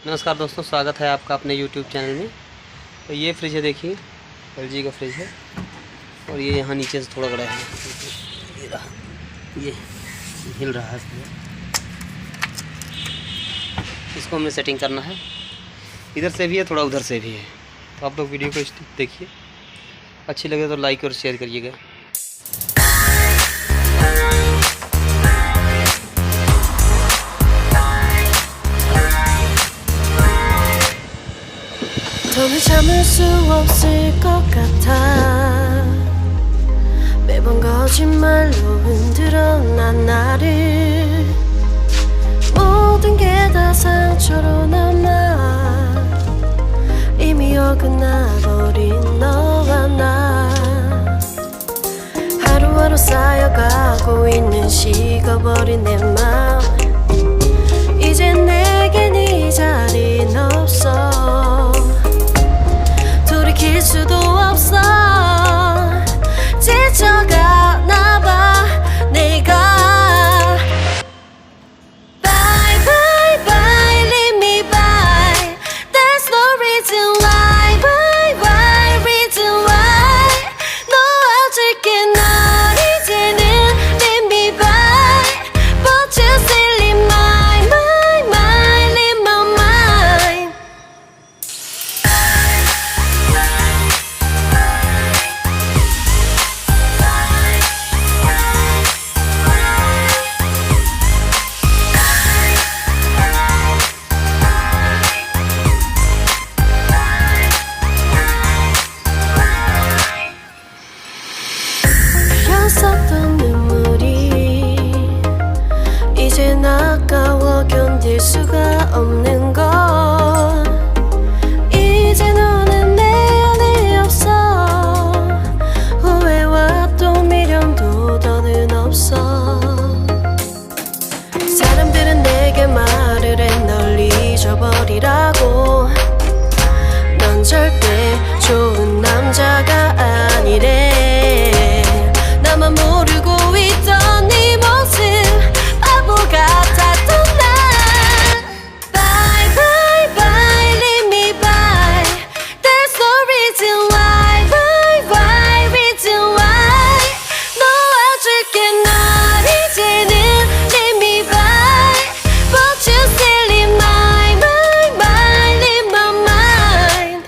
नमस्कार दोस्तों, स्वागत है आपका अपने YouTube चैनल में। तो ये फ्रिज है, देखिए LG का फ्रिज है और ये यहाँ नीचे से थोड़ा बड़ा है। ये रहा, ये हिल रहा है। इसको हमें सेटिंग करना है, इधर से भी है थोड़ा, उधर से भी है। तो आप लोग वीडियो को देखिए, अच्छी लगे तो लाइक और शेयर करिएगा। 더는 참을 수 없을 것 같아. 매번 거짓말로 흔들어 난 나를. 모든 게 다 상처로 남아. 이미 어긋나버린 너와 나. 하루하루 쌓여가고 있는 식어버린 내 맘. 이젠 내겐 이 자리는 없어. 돌이킬 수도 없어. 지쳐가나봐 내가. Bye bye bye, leave me by. There's no reason why. Why why reason why. 놓아줄게 널 이제는 leave me by. But you still leave my leave my mind. 흘렸었던 눈물이 이젠 아까워 견딜 수가 없는 걸. 이제 너는 내 안에 없어. 후회와 또 미련도 더는 없어. 사람들은 내게 말을 해 널 잊어버리라고. 넌 절대 좋은 남자가 아니래. 나만 모르고 있던 네 모습 바보 같았던 난. Bye bye bye, leave me by. There's no reason why. Why reason why. 놓아줄게 널 이제는 leave me by. But you still leave my leave my mind.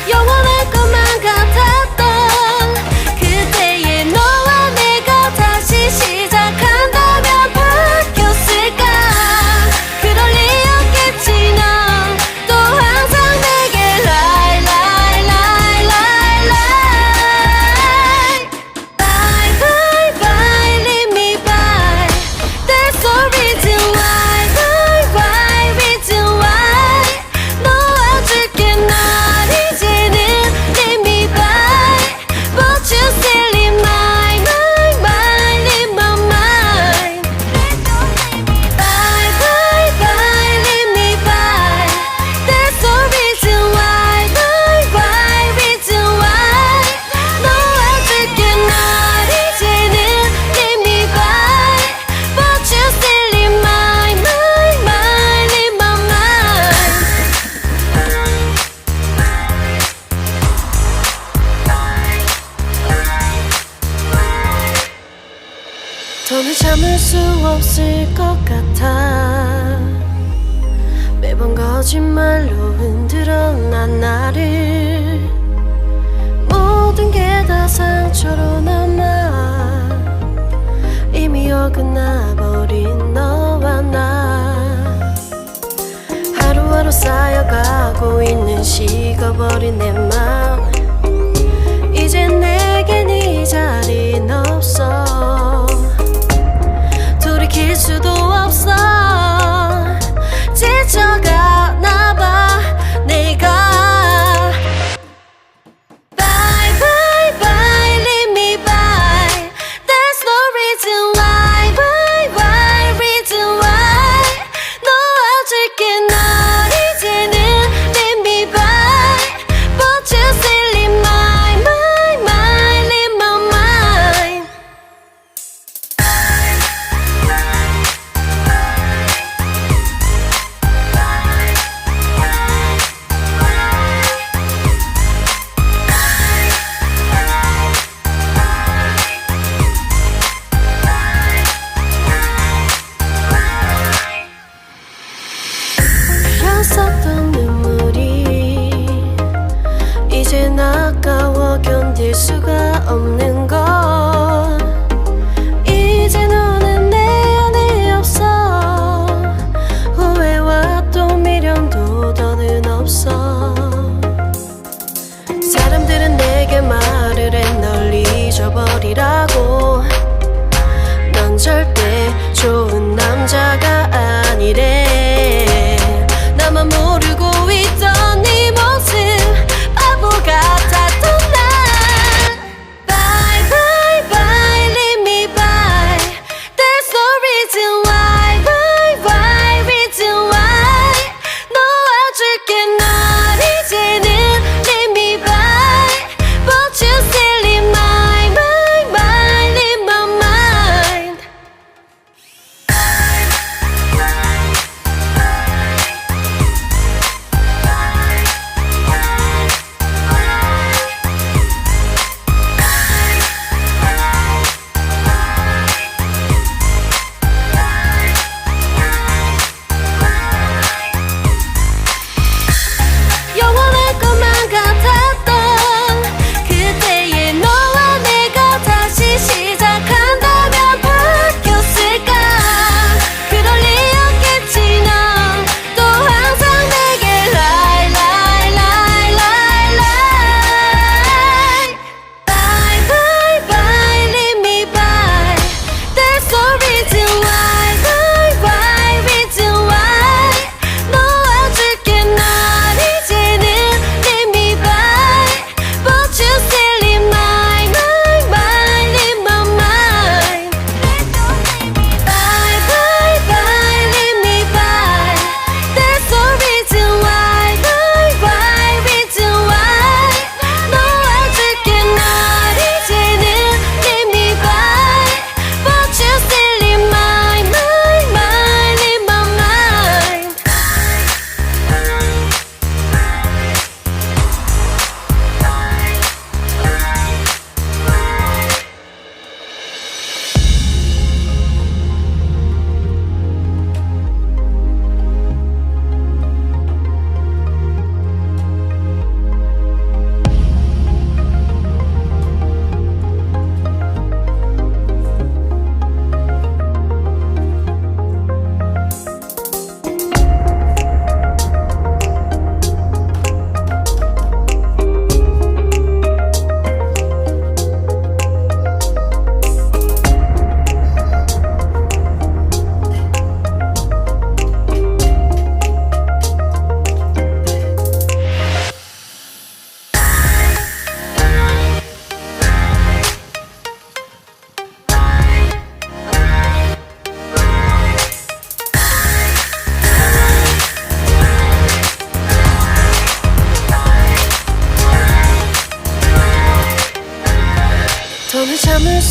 영원할 것만 같았던 그때의 너와 내가 다시 시작한다면 바뀌었을까. 그럴 리 없겠지. 넌 또 항상 내게 lie lie lie lie lie. Bye bye bye, leave me by. There's no reason why. Why reason why. 놓아줄게 널 이제는 leave me by. But you still leave my leave my mind. Bye bye bye, leave me by. There's no reason why. Why reason why. 놓아줄게 널 이제는 leave me by. But you still leave my leave my mind. 더는 참을 수 없을 것 같아. 매번 거짓말로 흔들어 난 나를. 모든 게 다 상처로 남아. 이미 어긋나버린 너와 나. 하루하루 쌓여가고 있는 식어버린 내 맘. 이젠 내겐 이 자리는 없어. 돌이킬 수도 없어. 지쳐가나봐 내가. Bye bye bye, leave me by. There's no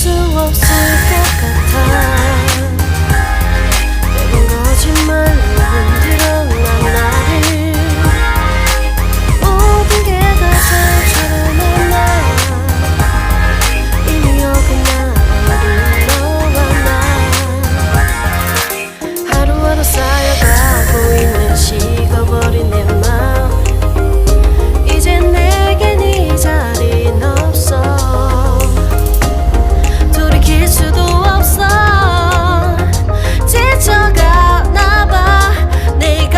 수 없을 것 같아. 매번 거짓말로 흔들어 난 나를. 모든 게 다 상처로 남아. 이미 어긋나버린 너와 나. 하루하루 쌓여가고 있는 식어버린 내 마음. 이젠 내겐 이 자리는 없어. 돌이킬 수도 없어. 지쳐가나 봐 내가.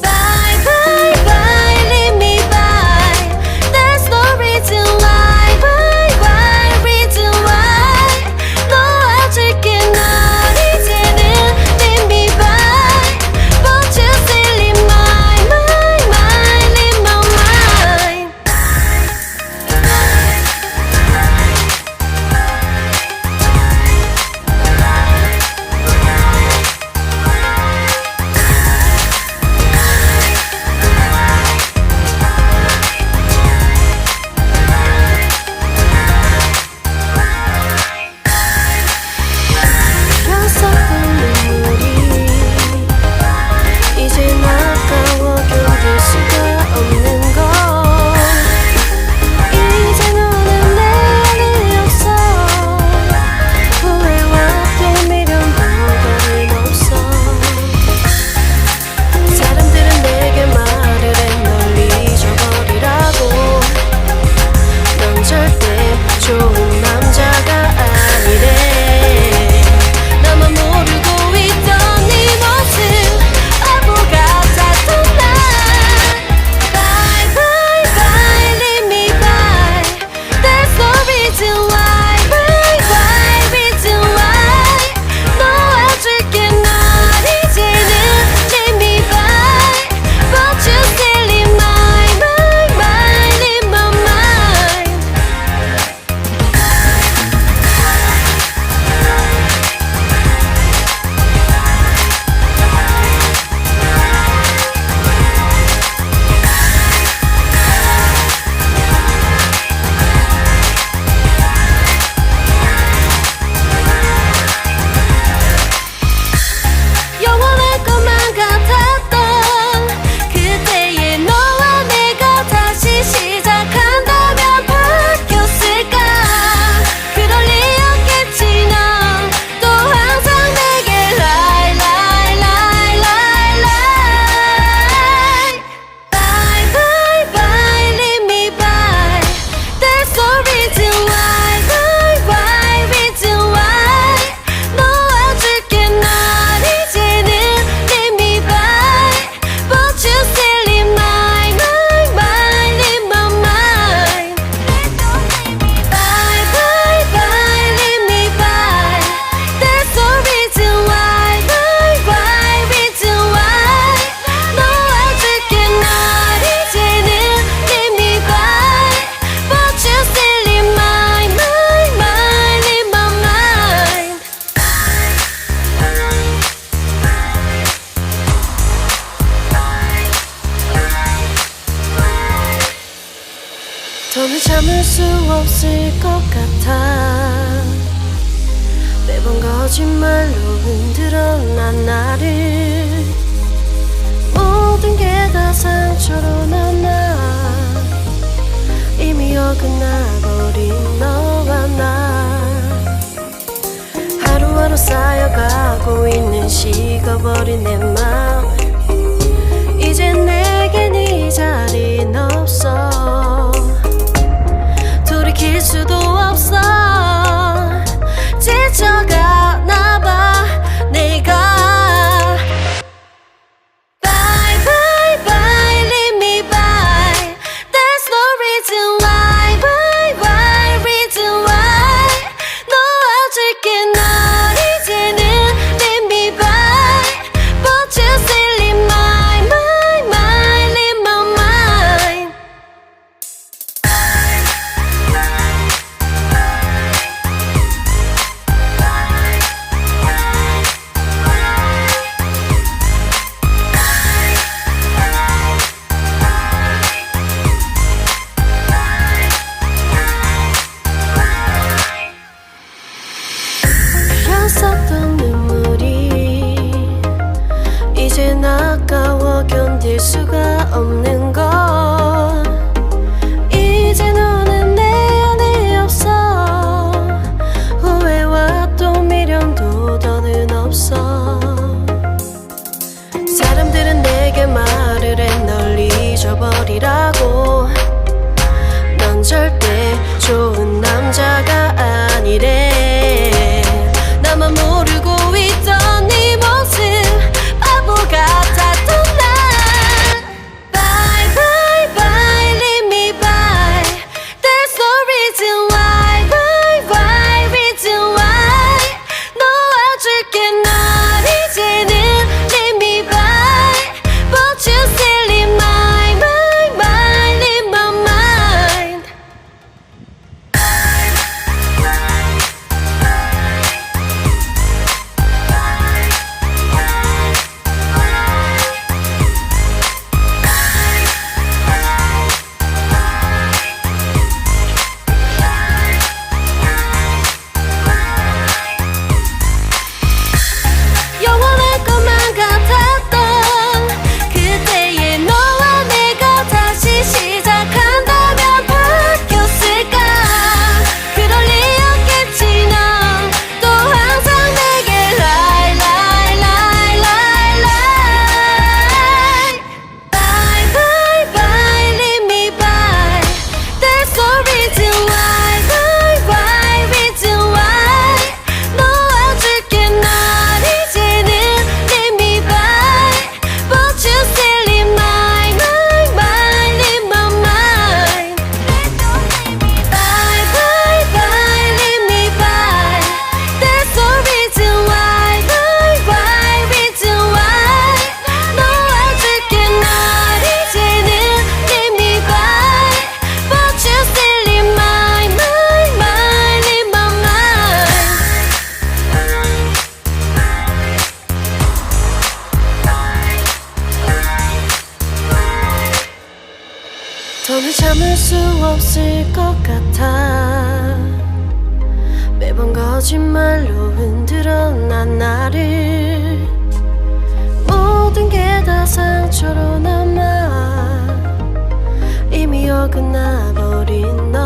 Bye bye bye leave me by. There's no reason why. Why why reason why. 놓아줄게 널 이제는 leave me by. But you still in my mind mind in my mind. 흘렸었던 눈물이 이젠 아까워 견딜 수가 없는 걸. 이제 너는 내일 없어. 후회와 또 미련도 다름없어. 사람들은 내게 말을 해 널 잊어버리라고. 넌 절대 좋은 남자가 아니래. 나만 모르고 있던 네 모습 바보 같았던 날. Bye bye bye leave me by. There's no reason why. Why reason why. 놓아줄게 널 이제는 leave me by. But you still in my mind mind in my mind. 영원할 것만 같았던 그때의 너와 내가 다시 시작한다면 바뀌었을까. 그럴 리 없겠지. 넌 또 항상 내게 lie lie lie lie lie. Bye bye bye leave me by. There's no reason why. Why reason why. 놓아줄게 널 이제는 leave me by. But you still in my mind mind in my mind. Bye bye bye leave me by. There's no reason why. Why reason why. 놓아줄게 널 이제는 leave me by. But you still in my mind mind in my mind. 더는 참을 수 없을 것 같아. 매번 거짓말로 흔들어 난 나를. 모든 게 다 상처로 남아. 이미 어긋나버린 너와 나. 하루하루 쌓여가고 있는 식어버린 내 마음. 이젠 내겐 이 자리는 없어. 돌이킬 수도 없어. 지쳐가나 봐 내가. Bye bye bye leave me by. There's no reason why. Why reason why. 놓아줄게 널 이제는 leave me by. But you still in 있었던 눈물이 이젠 아까워 견딜 수가 없는 걸. 이제 너는 내 안에 없어. 후회와 또 미련도 더는 없어. 사람들은 내게 말을 해 널 잊어버리라고. 넌 절대 좋은 남자가 아니래. 나만 모르고 있던 네 모습 바보 같았던 날. Bye bye bye leave me by. There's no reason why. Why why reason why. 놓아줄게 널 이제는 leave me by. But you still in my mind, mind in my mind. 영원할 것만 같았던 그때의 너와 내가 다시 시작한다면 바뀌었을까. 그럴 리 없겠지. 넌 또 항상 내게 lie lie lie lie lie. Bye bye bye leave me by. There's no reason why. Why why reason why. 놓아줄게 널 이제는 leave me by. But you still in my mind, mind in my mind. Bye bye bye leave me by. There's no reason why. Why why reason why. 놓아줄게 널 이제는 leave me by. But you still in my mind, mind in my mind. 더는 참을 수 없을 것 같아. 매번 거짓말로 흔들어 난 나를. 모든 게 다 상처로 남아 이미 어긋나버린 너.